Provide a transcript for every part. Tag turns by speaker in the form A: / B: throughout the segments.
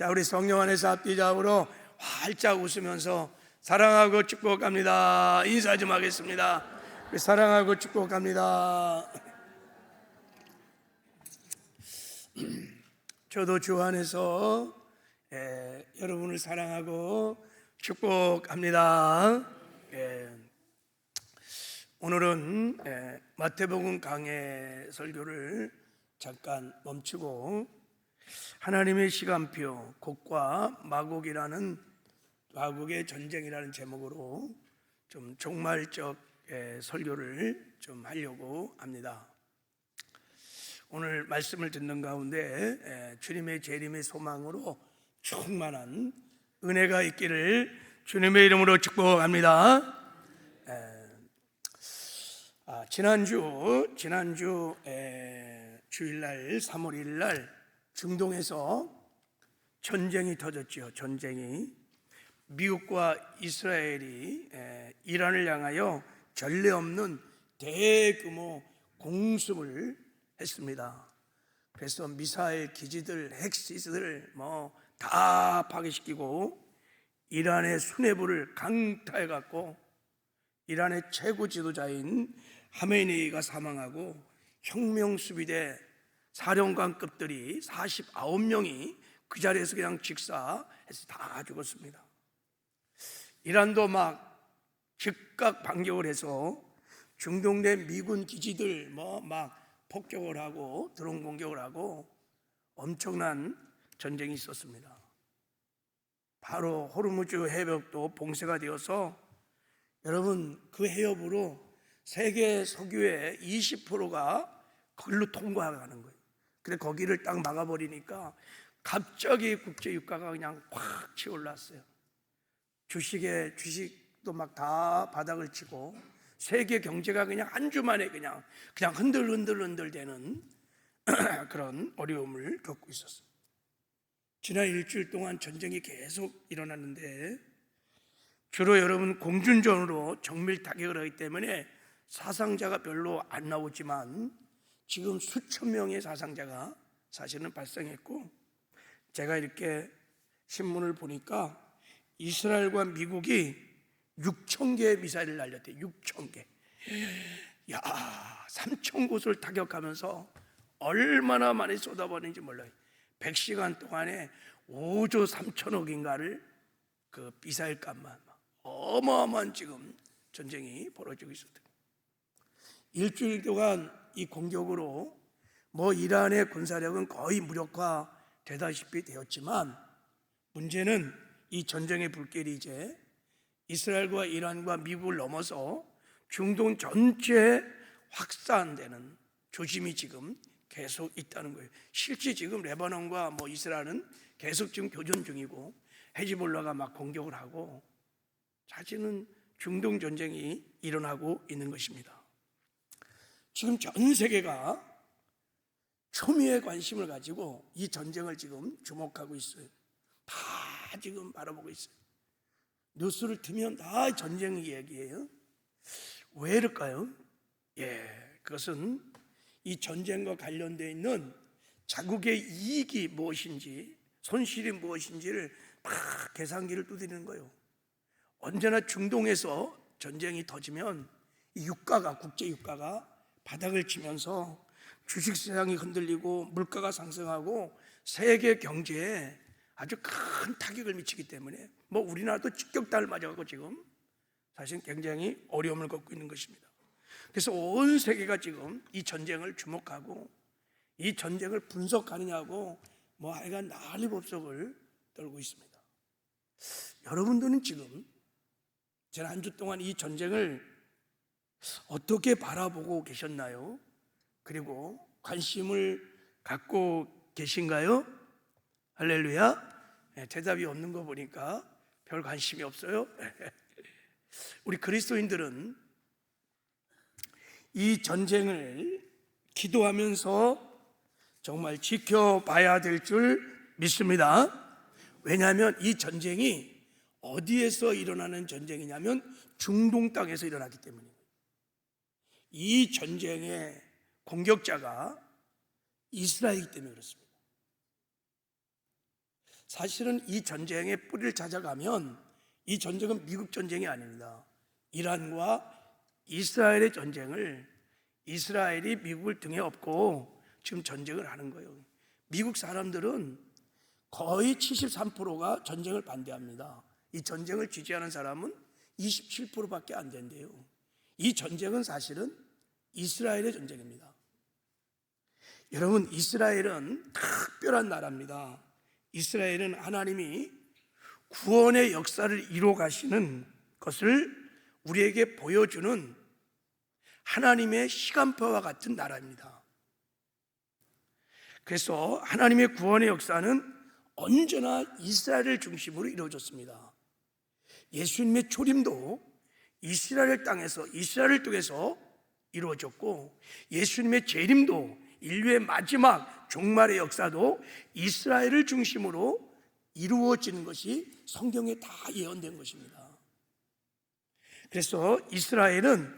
A: 자, 우리 성령 안에서 앞뒤좌우로 활짝 웃으면서 사랑하고 축복합니다. 인사 좀 하겠습니다. 우리 사랑하고 축복합니다. 저도 주 안에서 여러분을 사랑하고 축복합니다. 오늘은 마태복음 강해 설교를 잠깐 멈추고 하나님의 시간표 곡과 마곡의 전쟁이라는 제목으로 좀 종말적 설교를 좀 하려고 합니다. 오늘 말씀을 듣는 가운데 주님의 재림의 소망으로 충만한 은혜가 있기를 주님의 이름으로 축복합니다. 지난주 주일날 3월 1일날 중동에서 전쟁이 터졌죠. 전쟁이 미국과 이스라엘이 이란을 향하여 전례 없는 대규모 공습을 했습니다. 그래서 미사일 기지들, 핵시설을 다 파괴시키고 이란의 수뇌부를 강타해갖고 이란의 최고 지도자인 하메네이가 사망하고 혁명수비대 사령관급들이 49명이 그 자리에서 그냥 직사해서 다 죽었습니다. 이란도 막 즉각 반격을 해서 중동 내 미군 기지들 막 폭격을 하고 드론 공격을 하고 엄청난 전쟁이 있었습니다. 바로 호르무즈 해협도 봉쇄가 되어서 여러분 그 해협으로 세계 석유의 20%가 거기로 통과하는 거예요. 그래 거기를 딱 막아버리니까 갑자기 국제 유가가 그냥 확 치올랐어요. 주식도 막 다 바닥을 치고 세계 경제가 그냥 한 주 만에 그냥 흔들 되는 그런 어려움을 겪고 있었어요. 지난 일주일 동안 전쟁이 계속 일어났는데 주로 여러분 공중전으로 정밀 타격을 하기 때문에 사상자가 별로 안 나오지만 지금 수천 명의 사상자가 사실은 발생했고, 제가 이렇게 신문을 보니까 이스라엘과 미국이 6,000개의 미사일을 날렸대요. 6,000개. 3,000곳을 타격하면서 얼마나 많이 쏟아버리는지 몰라요. 100시간 동안에 5조 3천억인가를 그 미사일 값만 어마어마한 지금 전쟁이 벌어지고 있었대요. 일주일 동안 이 공격으로 이란의 군사력은 거의 무력화 되다시피 되었지만 문제는 이 전쟁의 불길이 이제 이스라엘과 이란과 미국을 넘어서 중동 전체에 확산되는 조짐이 지금 계속 있다는 거예요. 실제 지금 레바논과 이스라엘은 계속 지금 교전 중이고 헤즈볼라가 막 공격을 하고 사실은 중동 전쟁이 일어나고 있는 것입니다. 지금 전 세계가 초미의 관심을 가지고 이 전쟁을 지금 주목하고 있어요. 다 지금 바라보고 있어요. 뉴스를 틀면 다 전쟁 얘기예요. 왜 이럴까요? 그것은 이 전쟁과 관련되어 있는 자국의 이익이 무엇인지 손실이 무엇인지를 다 계산기를 두드리는 거예요. 언제나 중동에서 전쟁이 터지면 이 국제 유가가 바닥을 치면서 주식시장이 흔들리고 물가가 상승하고 세계 경제에 아주 큰 타격을 미치기 때문에 우리나라도 직격탄을 맞아가고 지금 사실 굉장히 어려움을 겪고 있는 것입니다. 그래서 온 세계가 지금 이 전쟁을 주목하고 이 전쟁을 분석하느냐고 하여간 난리법석을 떨고 있습니다. 여러분들은 지금 지난 한 주 동안 이 전쟁을 어떻게 바라보고 계셨나요? 그리고 관심을 갖고 계신가요? 할렐루야. 대답이 없는 거 보니까 별 관심이 없어요. 우리 그리스도인들은 이 전쟁을 기도하면서 정말 지켜봐야 될 줄 믿습니다. 왜냐하면 이 전쟁이 어디에서 일어나는 전쟁이냐면 중동 땅에서 일어나기 때문입니다. 이 전쟁의 공격자가 이스라엘이기 때문에 그렇습니다. 사실은 이 전쟁의 뿌리를 찾아가면 이 전쟁은 미국 전쟁이 아닙니다. 이란과 이스라엘의 전쟁을, 이스라엘이 미국을 등에 업고 지금 전쟁을 하는 거예요. 미국 사람들은 거의 73%가 전쟁을 반대합니다. 이 전쟁을 지지하는 사람은 27%밖에 안 된대요. 이 전쟁은 사실은 이스라엘의 전쟁입니다. 여러분, 이스라엘은 특별한 나라입니다. 이스라엘은 하나님이 구원의 역사를 이루어 가시는 것을 우리에게 보여주는 하나님의 시간표와 같은 나라입니다. 그래서 하나님의 구원의 역사는 언제나 이스라엘을 중심으로 이루어졌습니다. 예수님의 초림도 이스라엘 땅에서, 이스라엘을 통해서 이루어졌고, 예수님의 재림도, 인류의 마지막 종말의 역사도 이스라엘을 중심으로 이루어지는 것이 성경에 다 예언된 것입니다. 그래서 이스라엘은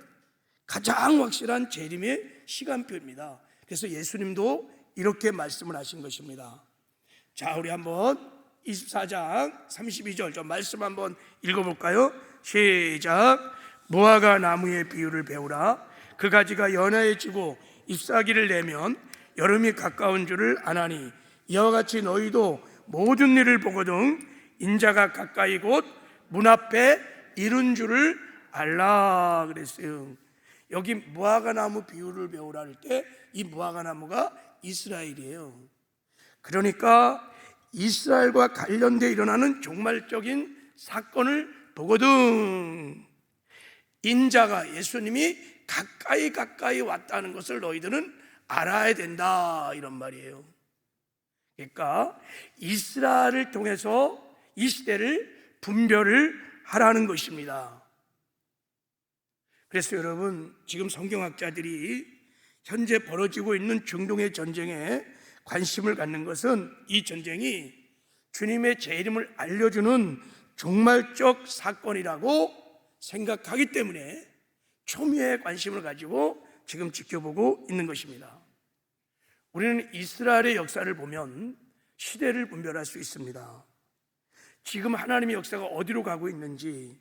A: 가장 확실한 재림의 시간표입니다. 그래서 예수님도 이렇게 말씀을 하신 것입니다. 자, 우리 한번 24장 32절 좀 말씀 한번 읽어볼까요? 시작. 무화과 나무의 비유를 배우라. 그 가지가 연하해지고 잎사귀를 내면 여름이 가까운 줄을 아나니, 이와 같이 너희도 모든 일을 보거든 인자가 가까이 곧 문 앞에 이른 줄을 알라 그랬어요. 여기 무화과 나무 비유를 배우라 할 때 이 무화과 나무가 이스라엘이에요. 그러니까 이스라엘과 관련돼 일어나는 종말적인 사건을 보거든 인자가, 예수님이 가까이 왔다는 것을 너희들은 알아야 된다, 이런 말이에요. 그러니까 이스라엘을 통해서 이 시대를 분별을 하라는 것입니다. 그래서 여러분, 지금 성경학자들이 현재 벌어지고 있는 중동의 전쟁에 관심을 갖는 것은 이 전쟁이 주님의 재림을 알려주는 종말적 사건이라고 생각하기 때문에 초미의 관심을 가지고 지금 지켜보고 있는 것입니다. 우리는 이스라엘의 역사를 보면 시대를 분별할 수 있습니다. 지금 하나님의 역사가 어디로 가고 있는지,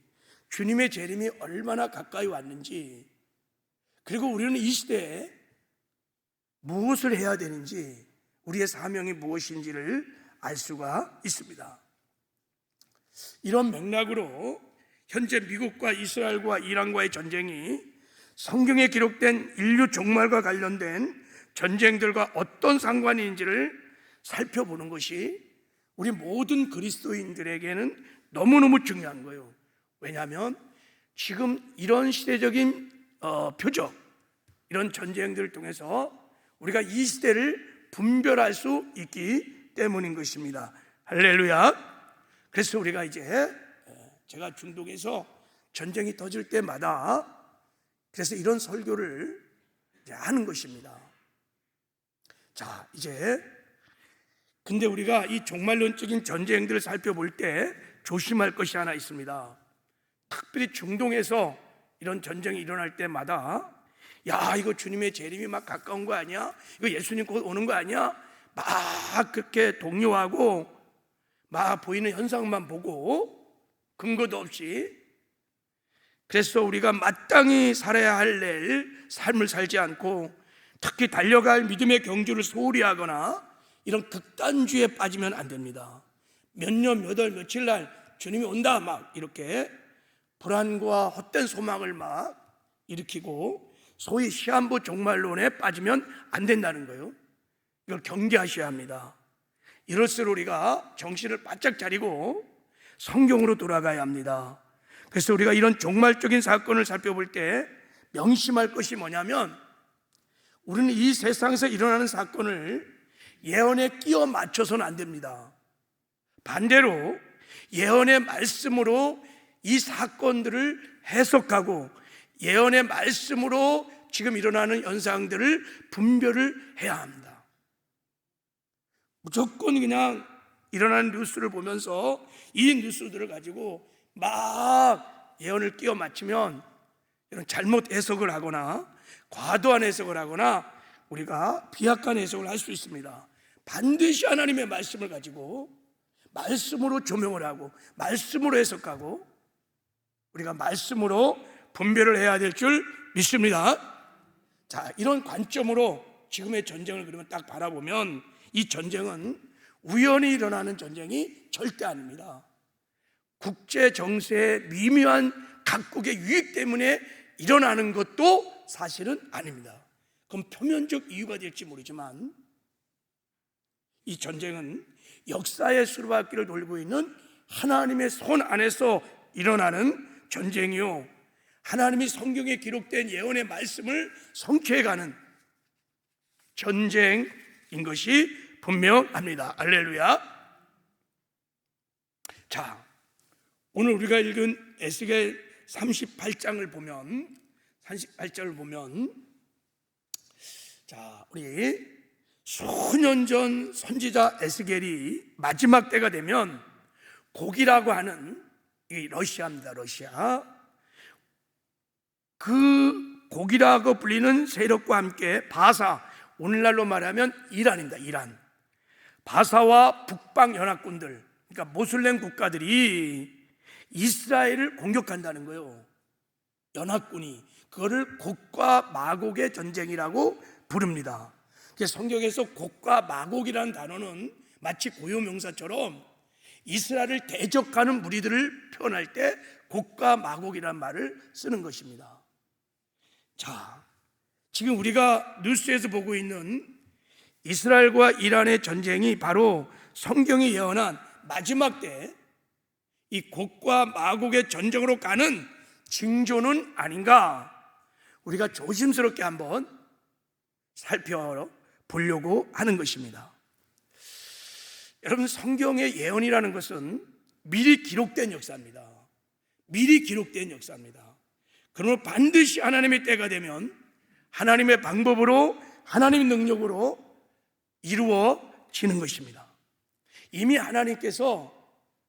A: 주님의 재림이 얼마나 가까이 왔는지, 그리고 우리는 이 시대에 무엇을 해야 되는지, 우리의 사명이 무엇인지를 알 수가 있습니다. 이런 맥락으로 현재 미국과 이스라엘과 이란과의 전쟁이 성경에 기록된 인류 종말과 관련된 전쟁들과 어떤 상관이 있는지를 살펴보는 것이 우리 모든 그리스도인들에게는 너무너무 중요한 거예요. 왜냐하면 지금 이런 시대적인 표적, 이런 전쟁들을 통해서 우리가 이 시대를 분별할 수 있기 때문인 것입니다. 할렐루야. 그래서 우리가 이제, 제가 중동에서 전쟁이 터질 때마다 그래서 이런 설교를 이제 하는 것입니다. 자, 이제 근데 우리가 이 종말론적인 전쟁들을 살펴볼 때 조심할 것이 하나 있습니다. 특별히 중동에서 이런 전쟁이 일어날 때마다, 야, 이거 주님의 재림이 막 가까운 거 아니야? 이거 예수님 곧 오는 거 아니야? 막 그렇게 동요하고 막 보이는 현상만 보고 근거도 없이, 그래서 우리가 마땅히 살아야 할 삶을 살지 않고 특히 달려갈 믿음의 경주를 소홀히 하거나 이런 극단주의에 빠지면 안 됩니다. 몇 년, 몇 월, 며칠 날 주님이 온다 막 이렇게 불안과 헛된 소망을 막 일으키고 소위 시한부 종말론에 빠지면 안 된다는 거예요. 이걸 경계하셔야 합니다. 이럴수록 우리가 정신을 바짝 차리고 성경으로 돌아가야 합니다. 그래서 우리가 이런 종말적인 사건을 살펴볼 때 명심할 것이 뭐냐면, 우리는 이 세상에서 일어나는 사건을 예언에 끼워 맞춰서는 안 됩니다. 반대로 예언의 말씀으로 이 사건들을 해석하고 예언의 말씀으로 지금 일어나는 현상들을 분별을 해야 합니다. 무조건 그냥 일어나는 뉴스를 보면서 이 뉴스들을 가지고 막 예언을 끼워 맞추면 이런 잘못 해석을 하거나 과도한 해석을 하거나 우리가 비약한 해석을 할 수 있습니다. 반드시 하나님의 말씀을 가지고 말씀으로 조명을 하고 말씀으로 해석하고 우리가 말씀으로 분별을 해야 될 줄 믿습니다. 자, 이런 관점으로 지금의 전쟁을 그러면 딱 바라보면 이 전쟁은 우연히 일어나는 전쟁이 절대 아닙니다. 국제 정세의 미묘한 각국의 유익 때문에 일어나는 것도 사실은 아닙니다. 그건 표면적 이유가 될지 모르지만 이 전쟁은 역사의 수레바퀴를 돌고 있는 하나님의 손 안에서 일어나는 전쟁이요, 하나님이 성경에 기록된 예언의 말씀을 성취해가는 전쟁인 것이 분명합니다. 할렐루야. 자, 오늘 우리가 읽은 에스겔 38장을 보면 자, 우리 수년 전 선지자 에스겔이 마지막 때가 되면 곡이라고 하는 이 러시아입니다. 러시아. 그 곡이라고 불리는 세력과 함께 바사, 오늘날로 말하면 이란입니다. 이란. 바사와 북방 연합군들, 그러니까 모슬렘 국가들이 이스라엘을 공격한다는 거예요. 연합군이. 그거를 곡과 마곡의 전쟁이라고 부릅니다. 성경에서 곡과 마곡이라는 단어는 마치 고유명사처럼 이스라엘을 대적하는 무리들을 표현할 때 곡과 마곡이라는 말을 쓰는 것입니다. 자, 지금 우리가 뉴스에서 보고 있는 이스라엘과 이란의 전쟁이 바로 성경이 예언한 마지막 때 이 곡과 마곡의 전쟁으로 가는 징조는 아닌가, 우리가 조심스럽게 한번 살펴보려고 하는 것입니다. 여러분, 성경의 예언이라는 것은 미리 기록된 역사입니다. 미리 기록된 역사입니다. 그러므로 반드시 하나님의 때가 되면 하나님의 방법으로, 하나님의 능력으로 이루어지는 것입니다. 이미 하나님께서,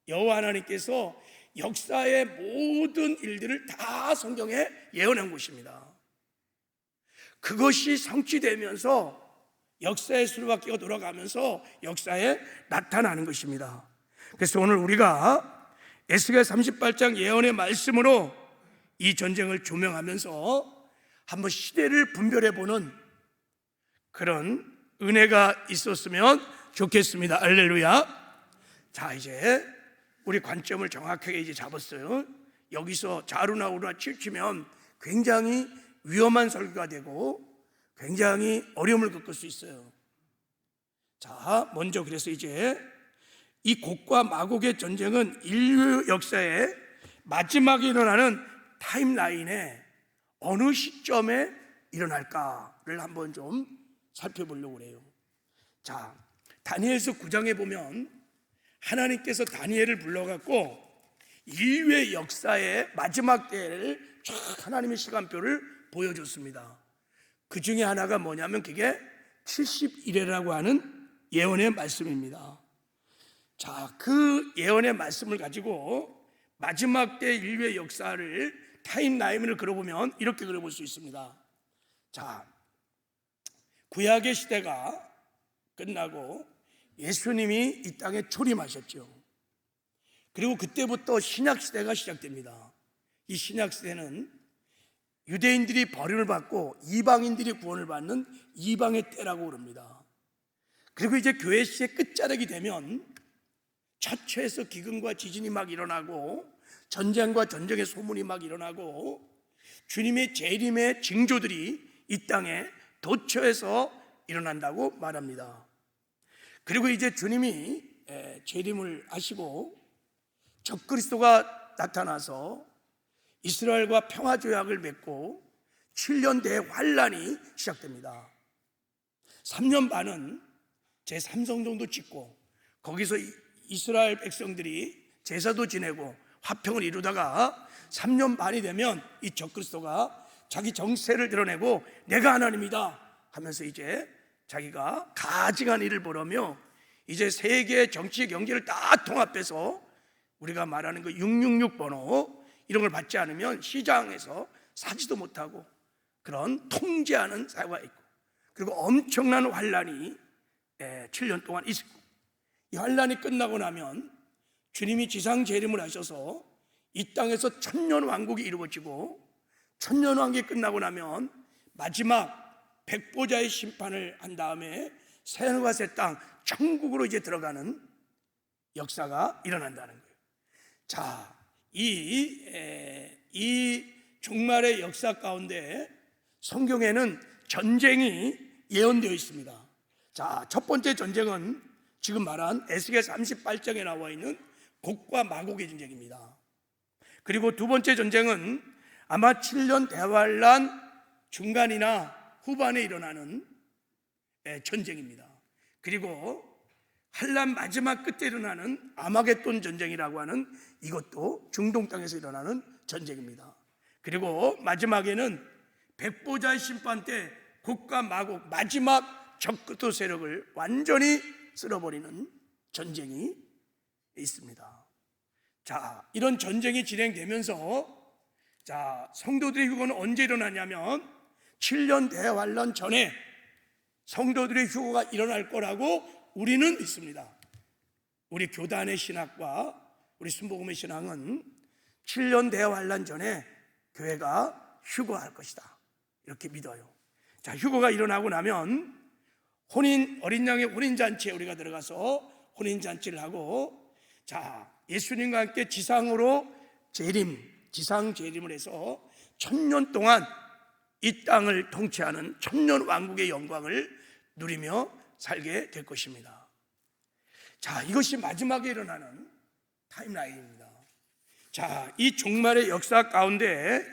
A: 여호와 하나님께서 역사의 모든 일들을 다 성경에 예언한 것입니다. 그것이 성취되면서 역사의 수레바퀴가 돌아가면서 역사에 나타나는 것입니다. 그래서 오늘 우리가 에스겔 38장 예언의 말씀으로 이 전쟁을 조명하면서 한번 시대를 분별해보는 그런 은혜가 있었으면 좋겠습니다. 할렐루야. 자, 이제 우리 관점을 정확하게 이제 잡았어요. 여기서 좌우나 우나 치우치면 굉장히 위험한 설교가 되고 굉장히 어려움을 겪을 수 있어요. 자, 먼저 그래서 이제 이 곡과 마곡의 전쟁은 인류 역사의 마지막에 일어나는 타임라인에 어느 시점에 일어날까를 한번 좀 살펴보려고 해요. 자, 다니엘서 9장에 보면 하나님께서 다니엘을 불러갖고 인류의 역사의 마지막 때를 쫙 하나님의 시간표를 보여줬습니다. 그 중에 하나가 뭐냐면 그게 70일이라고 하는 예언의 말씀입니다. 자, 그 예언의 말씀을 가지고 마지막 때 인류의 역사를 타임라인을 그려보면 이렇게 그려볼 수 있습니다. 자, 구약의 시대가 끝나고 예수님이 이 땅에 초림하셨죠. 그리고 그때부터 신약시대가 시작됩니다. 이 신약시대는 유대인들이 버림을 받고 이방인들이 구원을 받는 이방의 때라고 그럽니다. 그리고 이제 교회 시의 끝자락이 되면 처처에서 기근과 지진이 막 일어나고 전쟁과 전쟁의 소문이 막 일어나고 주님의 재림의 징조들이 이 땅에 도처에서 일어난다고 말합니다. 그리고 이제 주님이 재림을 하시고 적그리스도가 나타나서 이스라엘과 평화조약을 맺고 7년 대환란이 시작됩니다. 3년 반은 제3성 정도 짓고 거기서 이스라엘 백성들이 제사도 지내고 화평을 이루다가 3년 반이 되면 이 적그리스도가 자기 정체를 드러내고 내가 하나님이다 하면서 이제 자기가 가증한 일을 벌이며 이제 세계 정치 경제를 다 통합해서 우리가 말하는 그 666 번호 이런 걸 받지 않으면 시장에서 사지도 못하고 그런 통제하는 사회가 있고, 그리고 엄청난 환란이 7년 동안 있었고, 이 환란이 끝나고 나면 주님이 지상 재림을 하셔서 이 땅에서 천년 왕국이 이루어지고 천년 왕국이 끝나고 나면 마지막 백보자의 심판을 한 다음에 새하늘과 새 땅 천국으로 이제 들어가는 역사가 일어난다는 거예요. 자, 이 종말의 역사 가운데 성경에는 전쟁이 예언되어 있습니다. 자, 첫 번째 전쟁은 지금 말한 에스겔 38장에 나와 있는 곡과 마곡의 전쟁입니다. 그리고 두 번째 전쟁은 아마 7년 대환란 중간이나 후반에 일어나는 전쟁입니다. 그리고 환란 마지막 끝에 일어나는 아마겟돈 전쟁이라고 하는 이것도 중동 땅에서 일어나는 전쟁입니다. 그리고 마지막에는 백보자의 심판 때 곡과 마곡 마지막 적그리스도 세력을 완전히 쓸어버리는 전쟁이 있습니다. 자, 이런 전쟁이 진행되면서 자, 성도들의 휴거는 언제 일어나냐면 7년 대환란 전에 성도들의 휴거가 일어날 거라고 우리는 믿습니다. 우리 교단의 신학과 우리 순복음의 신앙은 7년 대환란 전에 교회가 휴거할 것이다, 이렇게 믿어요. 자, 휴거가 일어나고 나면 어린 양의 혼인잔치에 우리가 들어가서 혼인잔치를 하고, 자, 예수님과 함께 지상으로 지상 재림을 해서 1000년 동안 이 땅을 통치하는 천년 왕국의 영광을 누리며 살게 될 것입니다. 자, 이것이 마지막에 일어나는 타임라인입니다. 자, 이 종말의 역사 가운데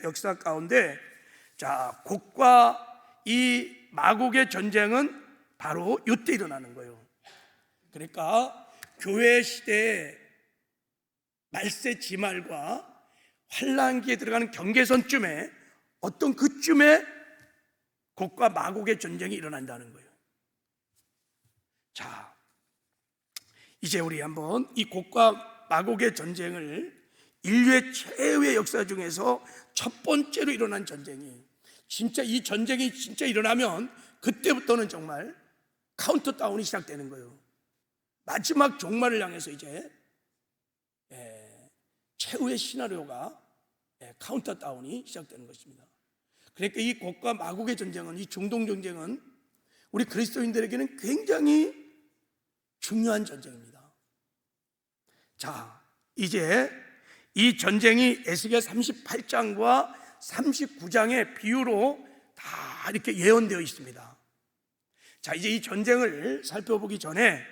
A: 자, 곡과 이 마곡의 전쟁은 바로 이때 일어나는 거예요. 그러니까 교회 시대의 말세 지말과 환란기에 들어가는 경계선쯤에 어떤 그쯤에 곡과 마곡의 전쟁이 일어난다는 거예요. 자, 이제 우리 한번 이 곡과 마곡의 전쟁을 인류의 최후의 역사 중에서 첫 번째로 일어난 전쟁이, 진짜 이 전쟁이 진짜 일어나면 그때부터는 정말 카운트다운이 시작되는 거예요. 마지막 종말을 향해서 이제 최후의 시나리오가 카운트다운이 시작되는 것입니다. 그러니까 이 곡과 마곡의 전쟁은, 이 중동 전쟁은 우리 그리스도인들에게는 굉장히 중요한 전쟁입니다. 자, 이제 이 전쟁이 에스겔 38장과 39장의 비유로 다 이렇게 예언되어 있습니다. 자, 이제 이 전쟁을 살펴보기 전에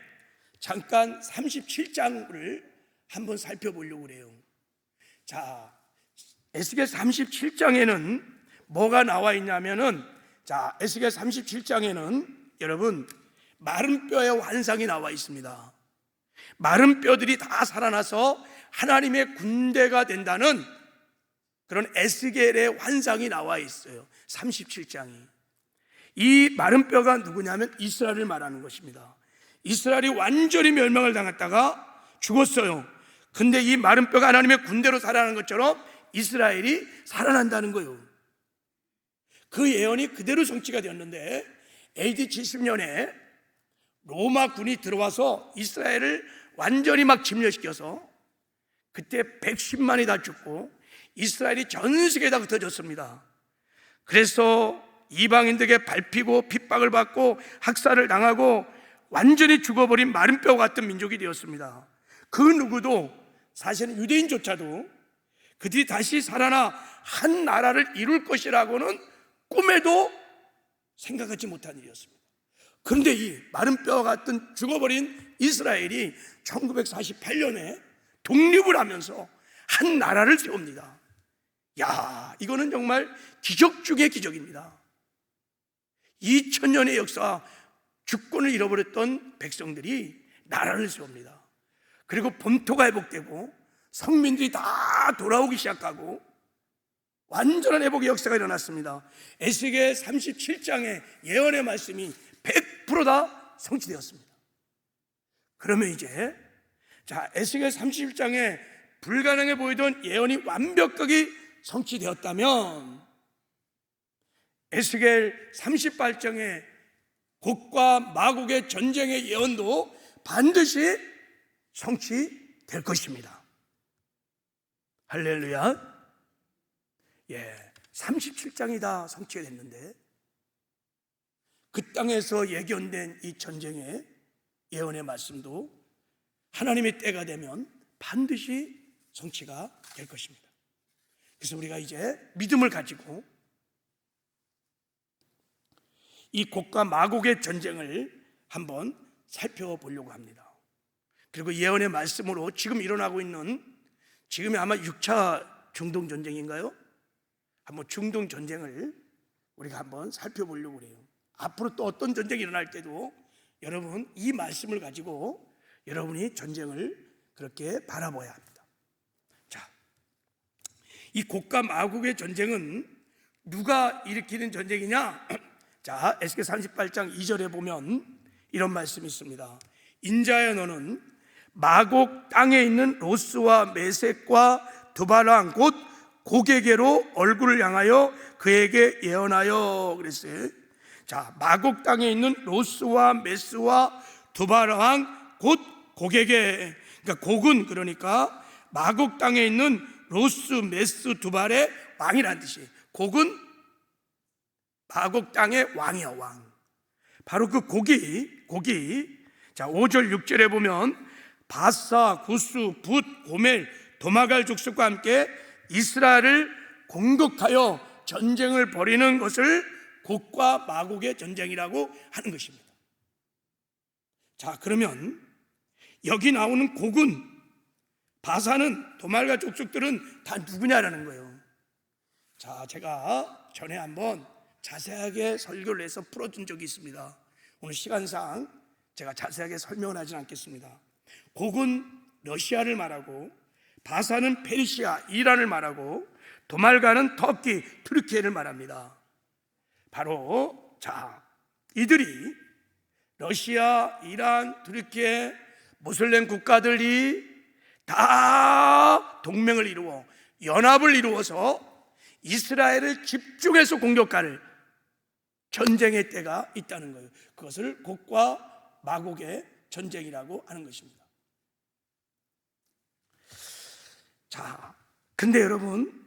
A: 잠깐 37장을 한번 살펴보려고 그래요. 자, 에스겔 37장에는 뭐가 나와 있냐면은, 자, 에스겔 37장에는 여러분 마른 뼈의 환상이 나와 있습니다. 마른 뼈들이 다 살아나서 하나님의 군대가 된다는 그런 에스겔의 환상이 나와 있어요. 37장이. 이 마른 뼈가 누구냐면 이스라엘을 말하는 것입니다. 이스라엘이 완전히 멸망을 당했다가 죽었어요. 근데 이 마른 뼈가 하나님의 군대로 살아나는 것처럼 이스라엘이 살아난다는 거예요. 그 예언이 그대로 성취가 되었는데 AD 70년에 로마 군이 들어와서 이스라엘을 완전히 막 침략시켜서 그때 110만이 다 죽고 이스라엘이 전 세계에 다 흩어졌습니다. 그래서 이방인들에게 밟히고 핍박을 받고 학살을 당하고 완전히 죽어버린 마른 뼈 같은 민족이 되었습니다. 그 누구도, 사실은 유대인조차도 그들이 다시 살아나 한 나라를 이룰 것이라고는 꿈에도 생각하지 못한 일이었습니다. 그런데 이 마른 뼈 같은 죽어버린 이스라엘이 1948년에 독립을 하면서 한 나라를 세웁니다. 야, 이거는 정말 기적 중의 기적입니다. 2000년의 역사, 주권을 잃어버렸던 백성들이 나라를 세웁니다. 그리고 본토가 회복되고 성민들이 다 돌아오기 시작하고 완전한 회복의 역사가 일어났습니다. 에스겔 37장의 예언의 말씀이 100% 다 성취되었습니다. 그러면 이제 자, 에스겔 37장에 불가능해 보이던 예언이 완벽하게 성취되었다면 에스겔 38장의 곡과 마곡의 전쟁의 예언도 반드시 성취되어야 될 것입니다. 할렐루야. 37장이 다 성취가 됐는데 그 땅에서 예견된 이 전쟁의 예언의 말씀도 하나님의 때가 되면 반드시 성취가 될 것입니다. 그래서 우리가 이제 믿음을 가지고 이 곡과 마곡의 전쟁을 한번 살펴보려고 합니다. 그리고 예언의 말씀으로 지금 일어나고 있는, 지금이 아마 6차 중동 전쟁인가요? 한번 중동 전쟁을 우리가 한번 살펴보려고 해요. 앞으로 또 어떤 전쟁이 일어날 때도 여러분 이 말씀을 가지고 여러분이 전쟁을 그렇게 바라봐야 합니다. 자, 이 곡과 마곡의 전쟁은 누가 일으키는 전쟁이냐? 자, 에스겔 38장 2절에 보면 이런 말씀이 있습니다. 인자야, 너는 마곡 땅에 있는 로스와 메섹과 두발왕 곧 고게게로 얼굴을 향하여 그에게 예언하여 그랬어요. 자, 마곡 땅에 있는 로스와 메스와 두발왕 곧 고게게, 그러니까 곡은 그러니까 마곡 땅에 있는 로스, 메스, 두발의 왕이라는 뜻이에요. 곡은 마곡 땅의 왕이야, 왕. 바로 그 곡이 자, 5절 6절에 보면 바사, 구스, 붓, 고멜, 도마갈 족속과 함께 이스라엘을 공격하여 전쟁을 벌이는 것을 곡과 마곡의 전쟁이라고 하는 것입니다. 자, 그러면 여기 나오는 곡은, 바사는, 도말과 족속들은 다 누구냐라는 거예요. 자, 제가 전에 한번 자세하게 설교를 해서 풀어준 적이 있습니다. 오늘 시간상 제가 자세하게 설명을 하진 않겠습니다. 곡은 러시아를 말하고, 바사는 페르시아, 이란을 말하고, 도말가는 터키, 튀르키예를 말합니다. 바로 자, 이들이 러시아, 이란, 튀르키예, 모슬렘 국가들이 다 동맹을 이루어 연합을 이루어서 이스라엘을 집중해서 공격할 전쟁의 때가 있다는 거예요. 그것을 곡과 마곡의 전쟁이라고 하는 것입니다. 자, 근데 여러분,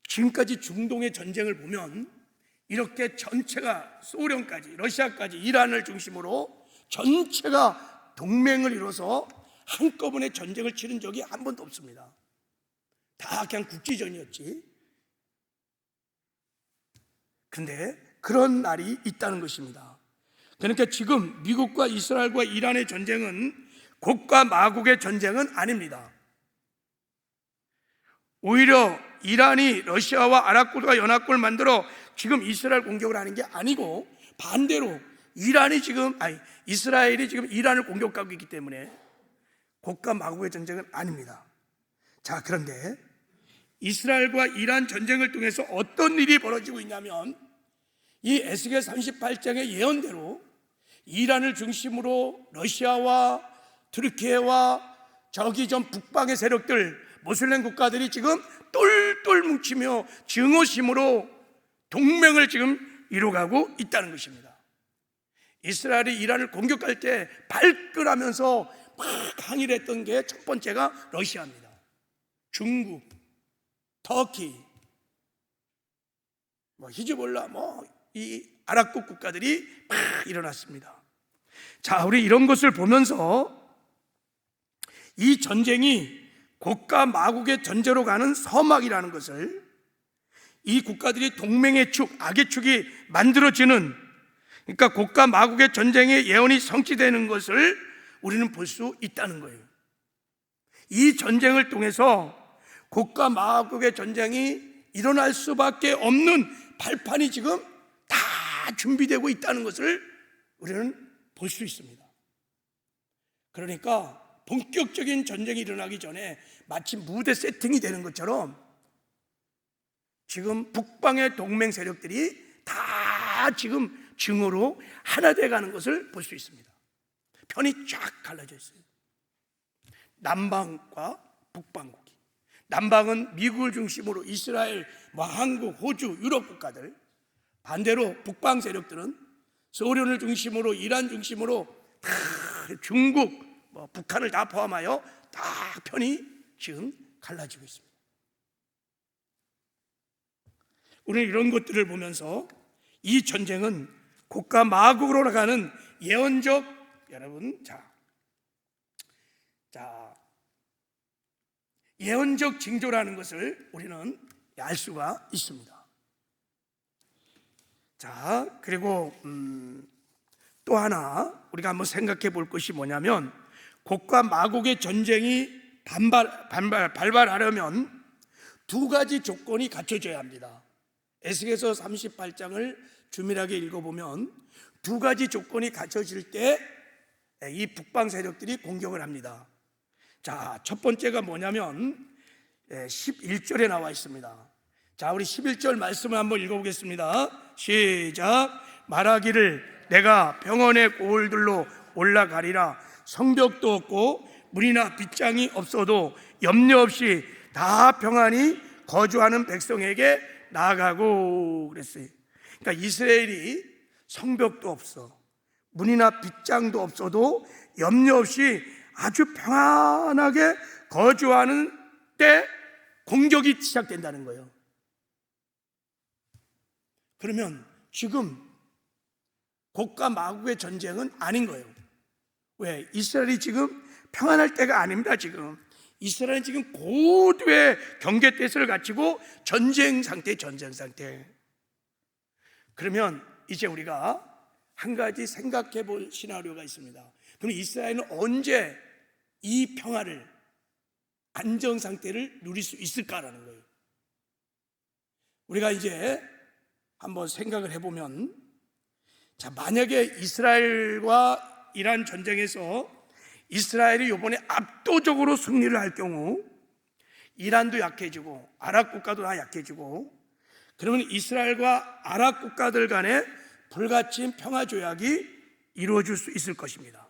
A: 지금까지 중동의 전쟁을 보면 이렇게 전체가, 소련까지, 러시아까지, 이란을 중심으로 전체가 동맹을 이뤄서 한꺼번에 전쟁을 치른 적이 한 번도 없습니다. 다 그냥 국지전이었지. 근데 그런 날이 있다는 것입니다. 그러니까 지금 미국과 이스라엘과 이란의 전쟁은 곡과 마곡의 전쟁은 아닙니다. 오히려 이란이 러시아와 아랍과 연합군을 만들어 지금 이스라엘 공격을 하는 게 아니고, 반대로 이스라엘이 지금 이란을 공격하고 있기 때문에 곡과 마곡의 전쟁은 아닙니다. 자, 그런데 이스라엘과 이란 전쟁을 통해서 어떤 일이 벌어지고 있냐면, 이 에스겔 38장의 예언대로 이란을 중심으로 러시아와 튀르키예와 저기 전 북방의 세력들, 모슬렘 국가들이 지금 똘똘 뭉치며 증오심으로 동맹을 지금 이루어가고 있다는 것입니다. 이스라엘이 이란을 공격할 때 발끈하면서 막 항의를 했던 게 첫 번째가 러시아입니다. 중국, 터키, 히즈볼라, 이 아랍국 국가들이 막 일어났습니다. 자, 우리 이런 것을 보면서 이 전쟁이 곡과 마곡의 전제로 가는 서막이라는 것을, 이 국가들이 동맹의 축, 악의 축이 만들어지는, 그러니까 곡과 마곡의 전쟁의 예언이 성취되는 것을 우리는 볼 수 있다는 거예요. 이 전쟁을 통해서 곡과 마곡의 전쟁이 일어날 수밖에 없는 발판이 지금 다 준비되고 있다는 것을 우리는 볼 수 있습니다. 그러니까 본격적인 전쟁이 일어나기 전에 마치 무대 세팅이 되는 것처럼 지금 북방의 동맹 세력들이 다 지금 증오로 하나 돼가는 것을 볼 수 있습니다. 편이 쫙 갈라져 있어요. 남방과 북방국이, 남방은 미국을 중심으로 이스라엘, 한국, 호주, 유럽 국가들, 반대로 북방 세력들은 소련을 중심으로, 이란 중심으로 다 중국, 북한을 다 포함하여 다 편이 지금 갈라지고 있습니다. 우리는 이런 것들을 보면서 이 전쟁은 곡과 마곡으로 나가는 예언적, 여러분, 예언적 징조라는 것을 우리는 알 수가 있습니다. 그리고 또 하나 우리가 한번 생각해 볼 것이 뭐냐면, 곡과 마곡의 전쟁이 발발하려면 두 가지 조건이 갖춰져야 합니다. 에스겔서 38장을 주밀하게 읽어보면 두 가지 조건이 갖춰질 때 이 북방 세력들이 공격을 합니다. 첫 번째가 뭐냐면 11절에 나와 있습니다. 우리 11절 말씀을 한번 읽어보겠습니다. 시작. 말하기를 내가 평원의 고을들로 올라가리라. 성벽도 없고 문이나 빗장이 없어도 염려 없이 다 평안히 거주하는 백성에게 나아가고 그랬어요. 그러니까 이스라엘이 성벽도 없어, 문이나 빗장도 없어도 염려 없이 아주 평안하게 거주하는 때 공격이 시작된다는 거예요. 그러면 지금 곡과 마곡의 전쟁은 아닌 거예요. 왜? 이스라엘이 지금 평안할 때가 아닙니다. 지금 이스라엘은 지금 고도의 경계태세를 갖추고 전쟁 상태. 그러면 이제 우리가 한 가지 생각해 볼 시나리오가 있습니다. 그럼 이스라엘은 언제 이 평화를, 안정 상태를 누릴 수 있을까라는 거예요. 우리가 이제 한번 생각을 해보면, 만약에 이스라엘과 이란 전쟁에서 이스라엘이 이번에 압도적으로 승리를 할 경우 이란도 약해지고 아랍 국가도 다 약해지고, 그러면 이스라엘과 아랍 국가들 간에 불가침 평화 조약이 이루어질 수 있을 것입니다.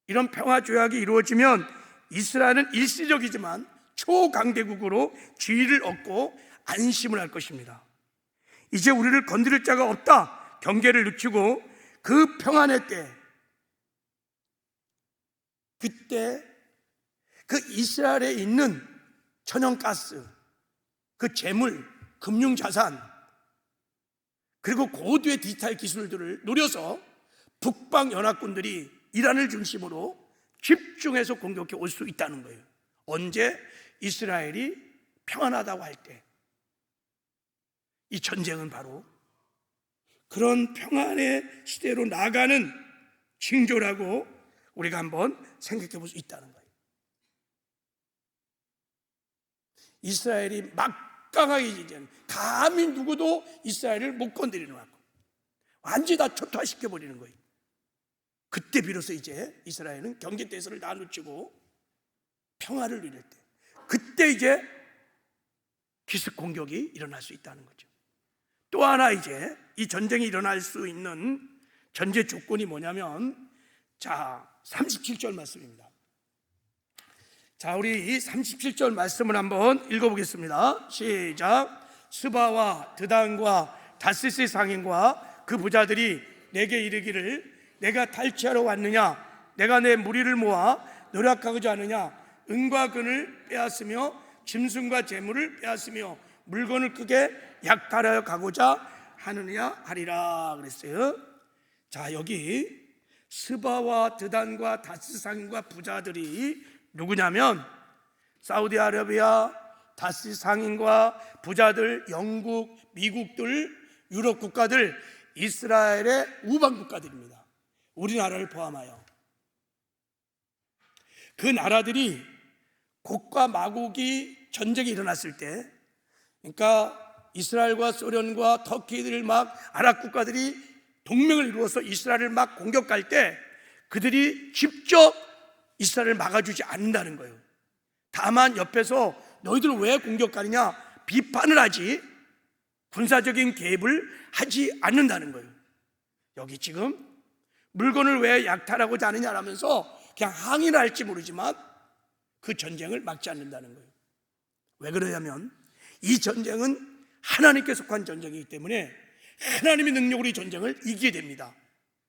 A: 이런 평화 조약이 이루어지면 이스라엘은 일시적이지만 초강대국으로 지위를 얻고 안심을 할 것입니다. 이제 우리를 건드릴 자가 없다, 경계를 늦추고 그 평안의 때, 그때 그 이스라엘에 있는 천연가스, 그 재물, 금융자산, 그리고 고도의 디지털 기술들을 노려서 북방 연합군들이 이란을 중심으로 집중해서 공격해 올 수 있다는 거예요. 언제? 이스라엘이 평안하다고 할 때. 이 전쟁은 바로 그런 평안의 시대로 나가는 징조라고 우리가 한번 생각해 볼 수 있다는 거예요. 이스라엘이 막강하게 이제 감히 누구도 이스라엘을 못 건드리는 거고 완전히 다 초토화시켜 버리는 거예요. 그때 비로소 이제 이스라엘은 경계태세를 다 놓치고 평화를 누릴 때, 그때 이제 기습 공격이 일어날 수 있다는 거죠. 또 하나 이제 이 전쟁이 일어날 수 있는 전제 조건이 뭐냐면 37절 말씀입니다. 우리 이 37절 말씀을 한번 읽어보겠습니다. 시작. 스바와 드단과 다스스 상인과 그 부자들이 내게 이르기를 내가 탈취하러 왔느냐, 내가 내 무리를 모아 노력하고자 하느냐, 은과 금을 빼앗으며 짐승과 재물을 빼앗으며 물건을 크게 약탈하여 가고자 하느냐 하리라 그랬어요. 여기 스바와 드단과 다스 상인과 부자들이 누구냐면 사우디아라비아, 다스 상인과 부자들, 영국, 미국들, 유럽 국가들, 이스라엘의 우방 국가들입니다. 우리나라를 포함하여 그 나라들이 곡과 마곡이 전쟁이 일어났을 때, 그러니까 이스라엘과 소련과 터키들 막 아랍 국가들이 동맹을 이루어서 이스라엘을 막 공격할 때 그들이 직접 이스라엘을 막아주지 않는다는 거예요. 다만 옆에서 너희들 왜 공격하느냐 비판을 하지 군사적인 개입을 하지 않는다는 거예요. 여기 지금 물건을 왜 약탈하고자 하느냐라면서 그냥 항의를 할지 모르지만 그 전쟁을 막지 않는다는 거예요. 왜 그러냐면 이 전쟁은 하나님께 속한 전쟁이기 때문에 하나님의 능력으로 이 전쟁을 이기게 됩니다.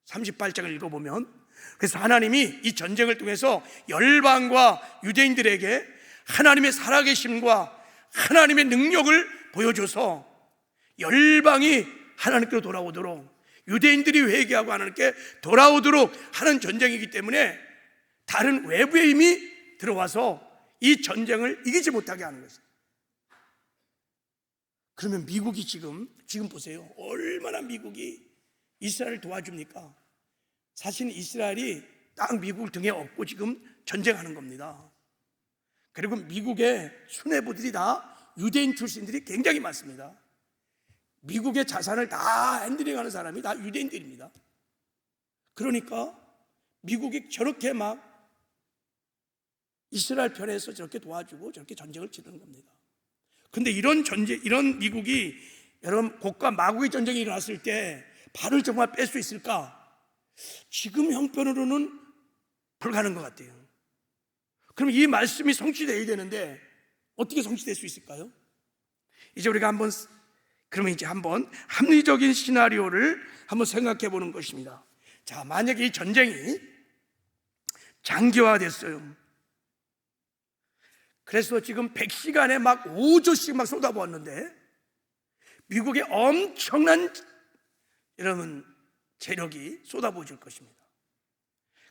A: 38장을 읽어보면 그래서 하나님이 이 전쟁을 통해서 열방과 유대인들에게 하나님의 살아계심과 하나님의 능력을 보여줘서 열방이 하나님께로 돌아오도록, 유대인들이 회개하고 하나님께 돌아오도록 하는 전쟁이기 때문에 다른 외부의 힘이 들어와서 이 전쟁을 이기지 못하게 하는 것이에요. 그러면 미국이 지금 보세요. 얼마나 미국이 이스라엘을 도와줍니까? 사실 이스라엘이 딱 미국을 등에 업고 지금 전쟁하는 겁니다. 그리고 미국의 수뇌부들이 다 유대인 출신들이 굉장히 많습니다. 미국의 자산을 다 핸들링하는 사람이 다 유대인들입니다. 그러니까 미국이 저렇게 막 이스라엘 편에서 저렇게 도와주고 저렇게 전쟁을 치르는 겁니다. 근데 이런 미국이 여러분 곡과 마곡의 전쟁이 일어났을 때 발을 정말 뺄 수 있을까? 지금 형편으로는 불가능한 것 같아요. 그럼 이 말씀이 성취되어야 되는데 어떻게 성취될 수 있을까요? 이제 우리가 그러면 이제 한번 합리적인 시나리오를 한번 생각해 보는 것입니다. 자, 만약에 이 전쟁이 장기화됐어요. 그래서 지금 100시간에 막 5조씩 막 쏟아부었는데 미국의 엄청난 여러분 재력이 쏟아부어질 것입니다.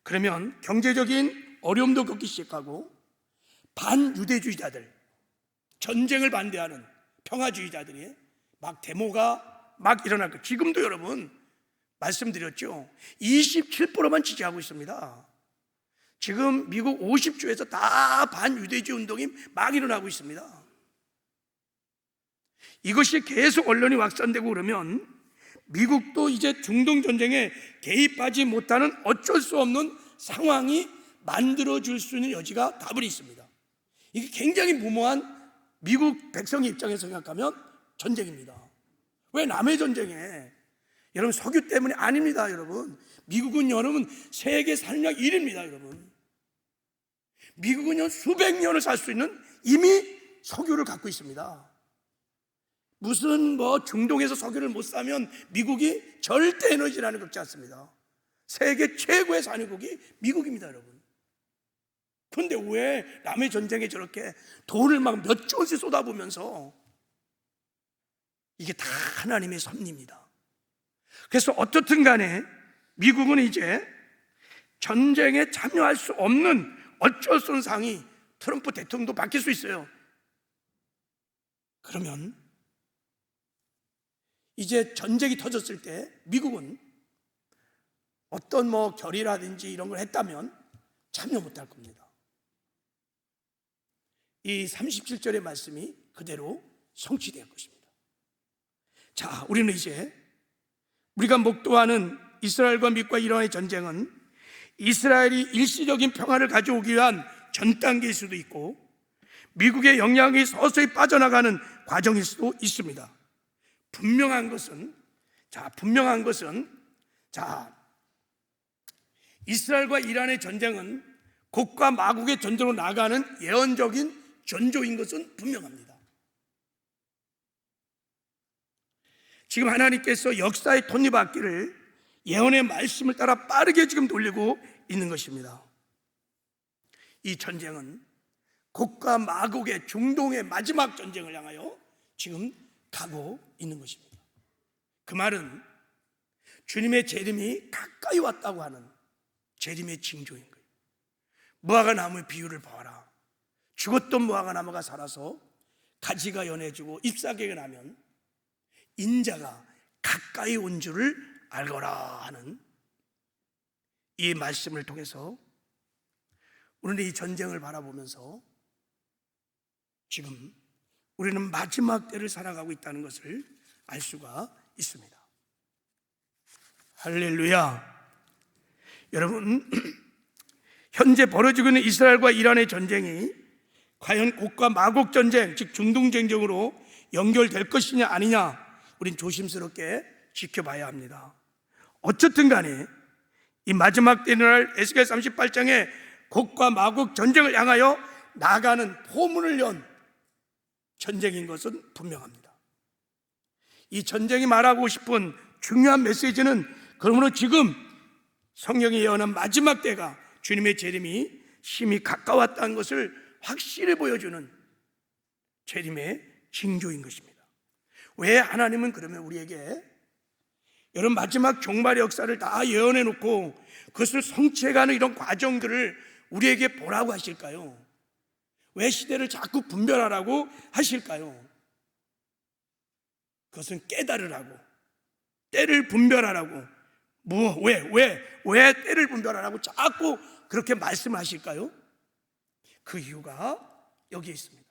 A: 그러면 경제적인 어려움도 겪기 시작하고 반유대주의자들, 전쟁을 반대하는 평화주의자들이 막 데모가 막 일어날 거예요. 지금도 여러분 말씀드렸죠. 27%만 지지하고 있습니다. 지금 미국 50주에서 다 반유대주의 운동이 막 일어나고 있습니다. 이것이 계속 언론이 확산되고 그러면 미국도 이제 중동 전쟁에 개입하지 못하는 어쩔 수 없는 상황이 만들어질 수 있는 여지가 다분히 있습니다. 이게 굉장히 무모한 미국 백성의 입장에서 생각하면 전쟁입니다. 왜 남의 전쟁에? 여러분 석유 때문에 아닙니다. 여러분 미국은 여러분 세계 산유량 1위입니다. 여러분 미국은 수백 년을 살 수 있는 이미 석유를 갖고 있습니다. 무슨 중동에서 석유를 못 사면 미국이 절대 에너지라는 것 없지 않습니다. 세계 최고의 산유국이 미국입니다. 여러분 그런데 왜 남의 전쟁에 저렇게 돈을 막 몇 조씩 쏟아부으면서, 이게 다 하나님의 섭리입니다. 그래서 어떻든 간에 미국은 이제 전쟁에 참여할 수 없는 어쩔 수 없는 상황이 트럼프 대통령도 바뀔 수 있어요. 그러면 이제 전쟁이 터졌을 때 미국은 어떤 결의라든지 이런 걸 했다면 참여 못할 겁니다. 이 37절의 말씀이 그대로 성취될 것입니다. 자, 우리는 이제 우리가 목도하는 이스라엘과 미국과 이란의 전쟁은 이스라엘이 일시적인 평화를 가져오기 위한 전 단계일 수도 있고 미국의 영향이 서서히 빠져나가는 과정일 수도 있습니다. 분명한 것은 이스라엘과 이란의 전쟁은 곡과 마곡의 전쟁으로 나가는 예언적인 전조인 것은 분명합니다. 지금 하나님께서 역사의 톱니바퀴를 예언의 말씀을 따라 빠르게 지금 돌리고 있는 것입니다. 이 전쟁은 곡과 마곡의 중동의 마지막 전쟁을 향하여 지금 가고 있는 것입니다. 그 말은 주님의 재림이 가까이 왔다고 하는 재림의 징조인 거예요. 무화과 나무의 비유를 봐라. 죽었던 무화과 나무가 살아서 가지가 연해지고 잎사귀가 나면 인자가 가까이 온 줄을 알거라 하는 이 말씀을 통해서 우리는 이 전쟁을 바라보면서 지금 우리는 마지막 때를 살아가고 있다는 것을 알 수가 있습니다. 할렐루야. 여러분 현재 벌어지고 있는 이스라엘과 이란의 전쟁이 과연 곡과 마곡 전쟁, 즉 중동 전쟁으로 연결될 것이냐 아니냐 우린 조심스럽게 지켜봐야 합니다. 어쨌든 간에 이 마지막 때 일어날 에스겔 38장의 곡과 마곡 전쟁을 향하여 나가는 포문을 연 전쟁인 것은 분명합니다. 이 전쟁이 말하고 싶은 중요한 메시지는 그러므로 지금 성경이 예언한 마지막 때가 주님의 재림이 심히 가까웠다는 것을 확실히 보여주는 재림의 징조인 것입니다. 왜 하나님은 그러면 우리에게 이런 마지막 종말의 역사를 다 예언해 놓고 그것을 성취해가는 이런 과정들을 우리에게 보라고 하실까요? 왜 시대를 자꾸 분별하라고 하실까요? 그것은 깨달으라고, 때를 분별하라고. 왜 때를 분별하라고 자꾸 그렇게 말씀하실까요? 그 이유가 여기에 있습니다.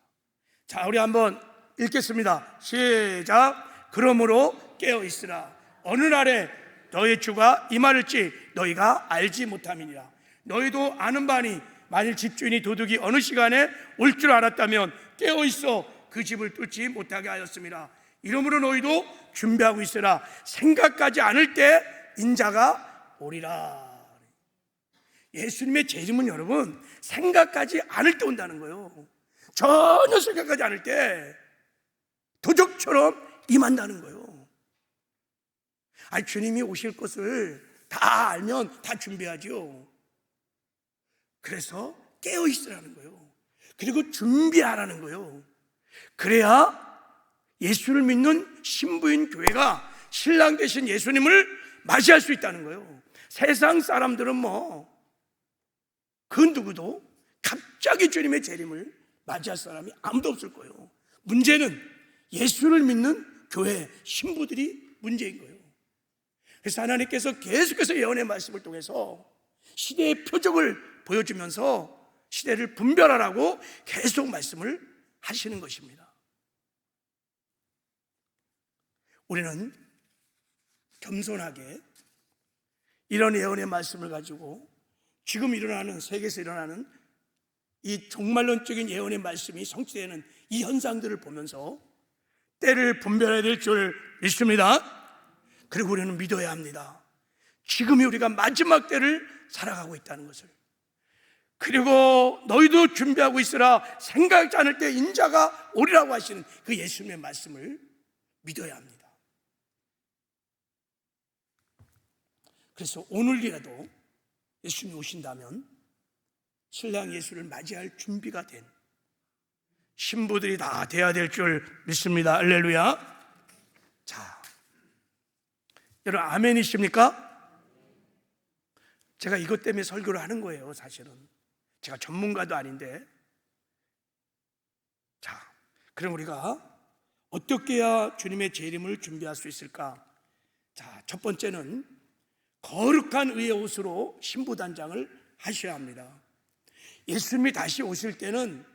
A: 자, 우리 한번 읽겠습니다. 시작. 그러므로 깨어 있으라. 어느 날에 너희 주가 임하릴지 너희가 알지 못함이니라. 너희도 아는 바니 만일 집주인이 도둑이 어느 시간에 올 줄 알았다면 깨어 있어 그 집을 뚫지 못하게 하였습니다. 이러므로 너희도 준비하고 있으라. 생각하지 않을 때 인자가 오리라. 예수님의 재림은 여러분 생각하지 않을 때 온다는 거예요. 전혀 생각하지 않을 때 도적처럼 임한다는 거예요. 아니, 주님이 오실 것을 다 알면 다 준비하죠. 그래서 깨어 있으라는 거예요. 그리고 준비하라는 거예요. 그래야 예수를 믿는 신부인 교회가 신랑 되신 예수님을 맞이할 수 있다는 거예요. 세상 사람들은 그 누구도 갑자기 주님의 재림을 맞이할 사람이 아무도 없을 거예요. 문제는 예수를 믿는 교회 신부들이 문제인 거예요. 그래서 하나님께서 계속해서 예언의 말씀을 통해서 시대의 표적을 보여주면서 시대를 분별하라고 계속 말씀을 하시는 것입니다. 우리는 겸손하게 이런 예언의 말씀을 가지고 지금 일어나는, 세계에서 일어나는 이 종말론적인 예언의 말씀이 성취되는 이 현상들을 보면서 때를 분별해야 될 줄 믿습니다. 그리고 우리는 믿어야 합니다. 지금이 우리가 마지막 때를 살아가고 있다는 것을. 그리고 너희도 준비하고 있으라. 생각지 않을 때 인자가 오리라고 하시는 그 예수님의 말씀을 믿어야 합니다. 그래서 오늘이라도 예수님이 오신다면 신랑 예수를 맞이할 준비가 된 신부들이 다 돼야 될 줄 믿습니다. 할렐루야. 자, 여러분 아멘이십니까? 제가 이것 때문에 설교를 하는 거예요. 사실은 제가 전문가도 아닌데. 자, 그럼 우리가 어떻게 해야 주님의 재림을 준비할 수 있을까? 자, 첫 번째는 거룩한 의의 옷으로 신부단장을 하셔야 합니다. 예수님이 다시 오실 때는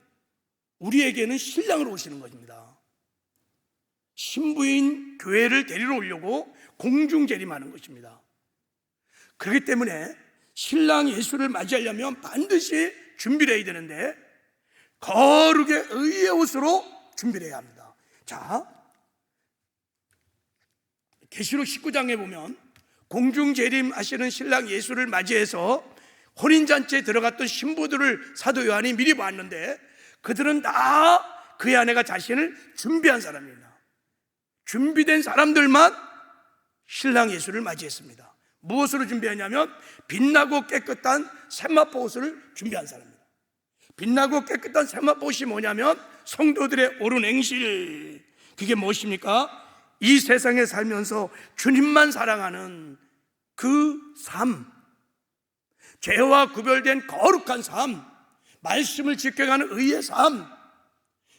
A: 우리에게는 신랑으로 오시는 것입니다. 신부인 교회를 데리러 오려고 공중재림하는 것입니다. 그렇기 때문에 신랑 예수를 맞이하려면 반드시 준비를 해야 되는데 거룩의 의의 옷으로 준비를 해야 합니다. 자, 계시록 19장에 보면 공중재림 하시는 신랑 예수를 맞이해서 혼인잔치에 들어갔던 신부들을 사도 요한이 미리 봤는데 그들은 다 그의 아내가 자신을 준비한 사람입니다. 준비된 사람들만 신랑 예수를 맞이했습니다. 무엇으로 준비했냐면 빛나고 깨끗한 세마포 옷을 준비한 사람입니다. 빛나고 깨끗한 세마포 옷이 뭐냐면 성도들의 옳은 행실. 그게 무엇입니까? 이 세상에 살면서 주님만 사랑하는 그 삶, 죄와 구별된 거룩한 삶, 말씀을 지켜가는 의의 삶,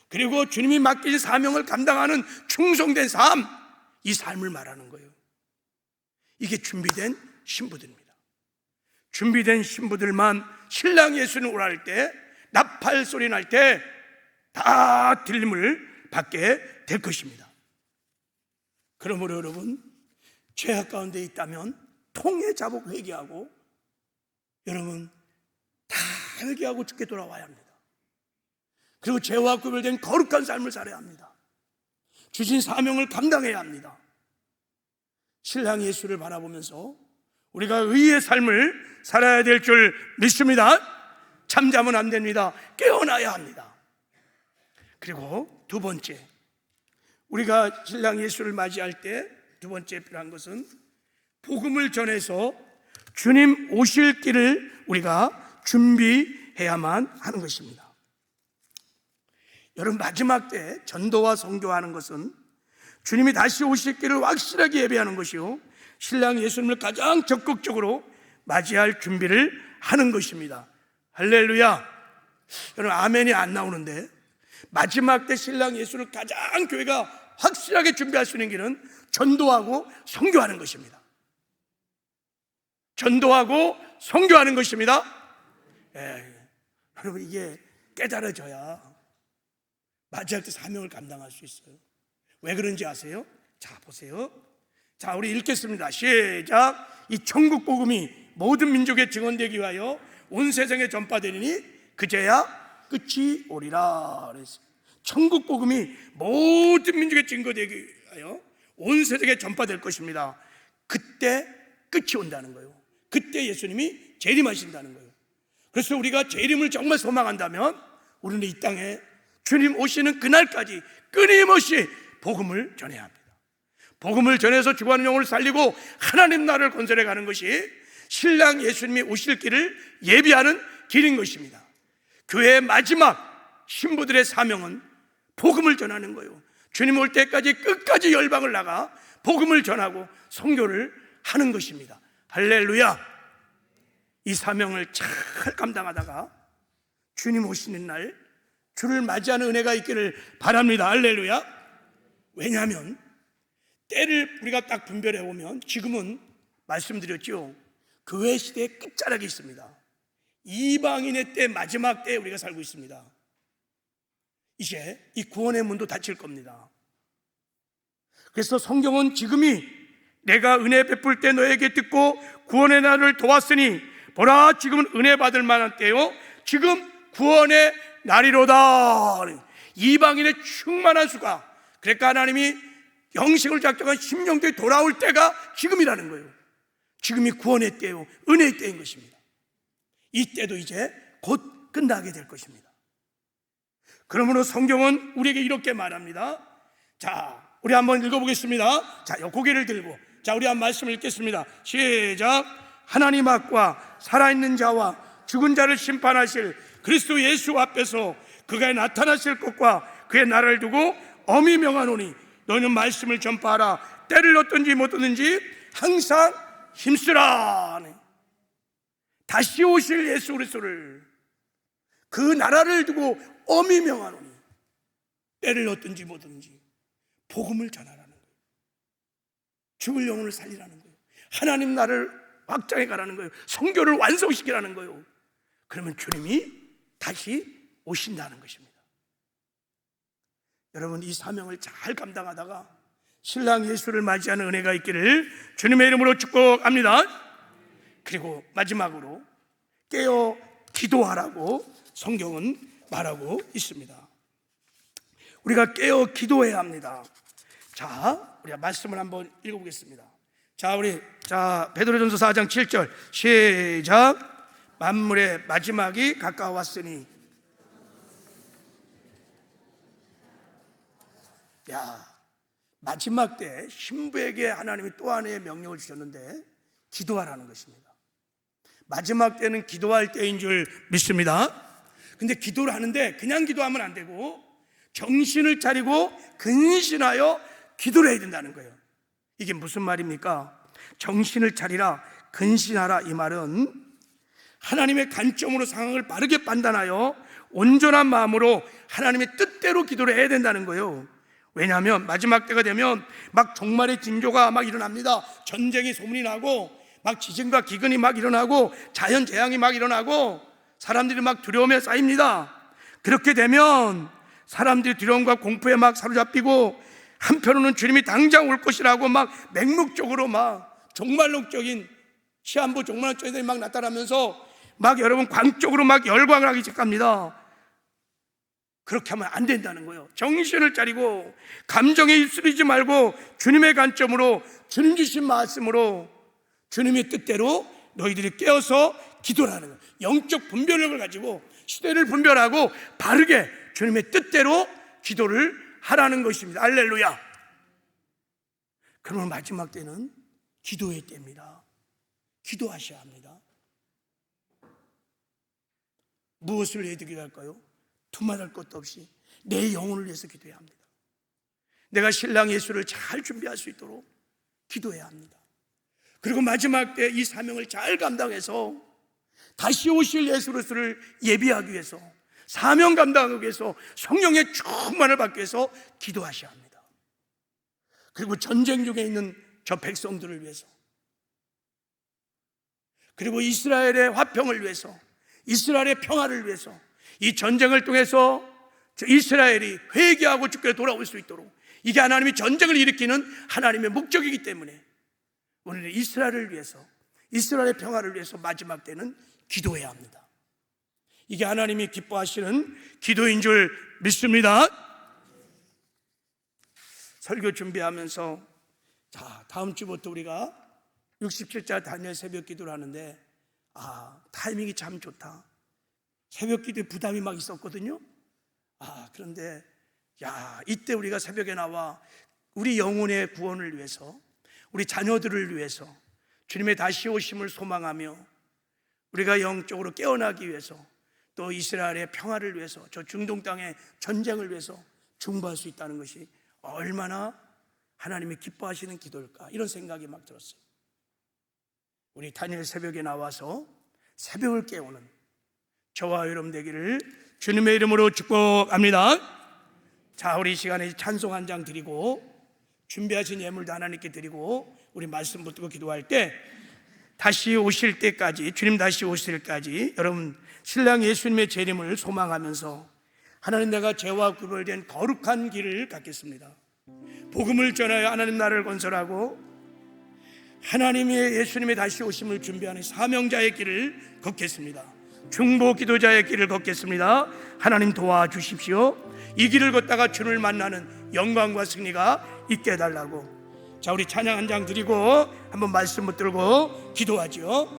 A: 그리고 주님이 맡긴 사명을 감당하는 충성된 삶, 이 삶을 말하는 거예요. 이게 준비된 신부들입니다. 준비된 신부들만 신랑 예수는 오라 할 때, 나팔 소리 날 때 다 들림을 받게 될 것입니다. 그러므로 여러분, 죄악 가운데 있다면 통해 자복 회개하고 여러분 다 회개하고 주께 돌아와야 합니다. 그리고 죄와 구별된 거룩한 삶을 살아야 합니다. 주신 사명을 감당해야 합니다. 신랑 예수를 바라보면서 우리가 의의 삶을 살아야 될 줄 믿습니다. 잠자면 안 됩니다. 깨어나야 합니다. 그리고 두 번째, 우리가 신랑 예수를 맞이할 때 두 번째 필요한 것은 복음을 전해서 주님 오실 길을 우리가 준비해야만 하는 것입니다. 여러분, 마지막 때 전도와 선교하는 것은 주님이 다시 오실 길을 확실하게 예배하는 것이요, 신랑 예수님을 가장 적극적으로 맞이할 준비를 하는 것입니다. 할렐루야. 여러분, 아멘이 안 나오는데, 마지막 때 신랑 예수를 가장 교회가 확실하게 준비할 수 있는 길은 전도하고 선교하는 것입니다. 전도하고 선교하는 것입니다. 여러분, 이게 깨달아져야 맞이할 때 사명을 감당할 수 있어요. 왜 그런지 아세요? 자, 보세요. 자, 우리 읽겠습니다. 시작. 이 천국 복음이 모든 민족에 증언되기 위하여 온 세상에 전파되리니 그제야 끝이 오리라 그랬어요. 천국 복음이 모든 민족에 증거되기 위하여 온 세상에 전파될 것입니다. 그때 끝이 온다는 거예요. 그때 예수님이 재림하신다는 거예요. 그래서 우리가 재림을 정말 소망한다면 우리는 이 땅에 주님 오시는 그날까지 끊임없이 복음을 전해야 합니다. 복음을 전해서 죽어가는 영혼을 살리고 하나님 나라를 건설해 가는 것이 신랑 예수님이 오실 길을 예비하는 길인 것입니다. 교회의 마지막 신부들의 사명은 복음을 전하는 거예요. 주님 올 때까지 끝까지 열방을 나가 복음을 전하고 선교를 하는 것입니다. 할렐루야. 이 사명을 잘 감당하다가 주님 오시는 날 주를 맞이하는 은혜가 있기를 바랍니다. 할렐루야. 왜냐하면 때를 우리가 딱 분별해 보면 지금은 말씀드렸죠, 교회 시대의 끝자락에 있습니다. 이방인의 때, 마지막 때에 우리가 살고 있습니다. 이제 이 구원의 문도 닫힐 겁니다. 그래서 성경은 지금이 내가 은혜 베풀 때 너에게 듣고 구원의 날을 도왔으니 보라, 지금은 은혜 받을 만한 때요, 지금 구원의 날이로다. 이방인의 충만한 수가, 그러니까 하나님이 영생을 작정한 심령들이 돌아올 때가 지금이라는 거예요. 지금이 구원의 때요, 은혜의 때인 것입니다. 이 때도 이제 곧 끝나게 될 것입니다. 그러므로 성경은 우리에게 이렇게 말합니다. 자, 우리 한번 읽어보겠습니다. 자, 고개를 들고, 자, 우리 한 말씀을 읽겠습니다. 시작. 하나님 앞과 살아있는 자와 죽은 자를 심판하실 그리스도 예수 앞에서 그가 나타나실 것과 그의 나라를 두고 엄히 명하노니 너는 말씀을 전파하라. 때를 얻든지 못 얻든지 항상 힘쓰라. 다시 오실 예수 그리스도를, 그 나라를 두고 엄히 명하노니 때를 얻든지 못 얻든지 복음을 전하라는 거예요. 죽을 영혼을 살리라는 거예요. 하나님 나라를 확장해 가라는 거예요. 선교를 완성시키라는 거예요. 그러면 주님이 다시 오신다는 것입니다. 여러분, 이 사명을 잘 감당하다가 신랑 예수를 맞이하는 은혜가 있기를 주님의 이름으로 축복합니다. 그리고 마지막으로 깨어 기도하라고 성경은 말하고 있습니다. 우리가 깨어 기도해야 합니다. 자, 우리가 말씀을 한번 읽어보겠습니다. 자, 베드로전서 4장 7절 시작. 만물의 마지막이 가까웠으니. 마지막 때 신부에게 하나님이 또 하나의 명령을 주셨는데 기도하라는 것입니다. 마지막 때는 기도할 때인 줄 믿습니다. 근데 기도를 하는데 그냥 기도하면 안 되고 정신을 차리고 근신하여 기도를 해야 된다는 거예요. 이게 무슨 말입니까? 정신을 차리라, 근신하라, 이 말은 하나님의 관점으로 상황을 바르게 판단하여 온전한 마음으로 하나님의 뜻대로 기도를 해야 된다는 거예요. 왜냐하면 마지막 때가 되면 막 종말의 징조가 막 일어납니다. 전쟁이 소문이 나고 막 지진과 기근이 막 일어나고 자연재앙이 막 일어나고 사람들이 막 두려움에 쌓입니다. 그렇게 되면 사람들이 두려움과 공포에 막 사로잡히고 한편으로는 주님이 당장 올 것이라고 막 맹목적으로 막 종말론적인 시한부 종말론적인들이 막 나타나면서 막 여러분 광적으로 막 열광을 하기 시작합니다. 그렇게 하면 안 된다는 거예요. 정신을 차리고 감정에 휩쓸리지 말고 주님의 관점으로, 주님 주신 말씀으로 주님의 뜻대로 너희들이 깨어서 기도를 하는 거예요. 영적 분별력을 가지고 시대를 분별하고 바르게 주님의 뜻대로 기도를 하라는 것입니다. 할렐루야. 그러면 마지막 때는 기도의 때입니다. 기도하셔야 합니다. 무엇을 해야 되게 할까요? 두말할 것도 없이 내 영혼을 위해서 기도해야 합니다. 내가 신랑 예수를 잘 준비할 수 있도록 기도해야 합니다. 그리고 마지막 때 이 사명을 잘 감당해서 다시 오실 예수 그리스도를 예비하기 위해서, 사명 감당하기 위해서, 성령의 충만을 받기 위해서 기도하셔야 합니다. 그리고 전쟁 중에 있는 저 백성들을 위해서, 그리고 이스라엘의 화평을 위해서, 이스라엘의 평화를 위해서, 이 전쟁을 통해서 이스라엘이 회개하고 주께로 돌아올 수 있도록, 이게 하나님이 전쟁을 일으키는 하나님의 목적이기 때문에 우리는 이스라엘을 위해서, 이스라엘의 평화를 위해서 마지막 때는 기도해야 합니다. 이게 하나님이 기뻐하시는 기도인 줄 믿습니다. 설교 준비하면서 다음 주부터 우리가 67자 다니엘 새벽 기도를 하는데 타이밍이 참 좋다. 새벽 기도에 부담이 막 있었거든요. 그런데 이때 우리가 새벽에 나와 우리 영혼의 구원을 위해서, 우리 자녀들을 위해서, 주님의 다시 오심을 소망하며 우리가 영적으로 깨어나기 위해서, 또 이스라엘의 평화를 위해서, 저 중동 땅의 전쟁을 위해서 중보할 수 있다는 것이 얼마나 하나님이 기뻐하시는 기도일까, 이런 생각이 막 들었어요. 우리 다니엘 새벽에 나와서 새벽을 깨우는 저와 여러분 되기를 주님의 이름으로 축복합니다. 자, 우리 이 시간에 찬송 한 장 드리고 준비하신 예물도 하나님께 드리고 우리 말씀 붙들고 기도할 때, 다시 오실 때까지, 주님 다시 오실 때까지 여러분 신랑 예수님의 재림을 소망하면서 하나님, 내가 죄와 구별된 거룩한 길을 갖겠습니다. 복음을 전하여 하나님 나라를 건설하고 하나님의 예수님의 다시 오심을 준비하는 사명자의 길을 걷겠습니다. 중보 기도자의 길을 걷겠습니다. 하나님 도와주십시오. 이 길을 걷다가 주를 만나는 영광과 승리가 있게 해달라고. 자, 우리 찬양 한 장 드리고 한번 말씀 붙들고 기도하죠.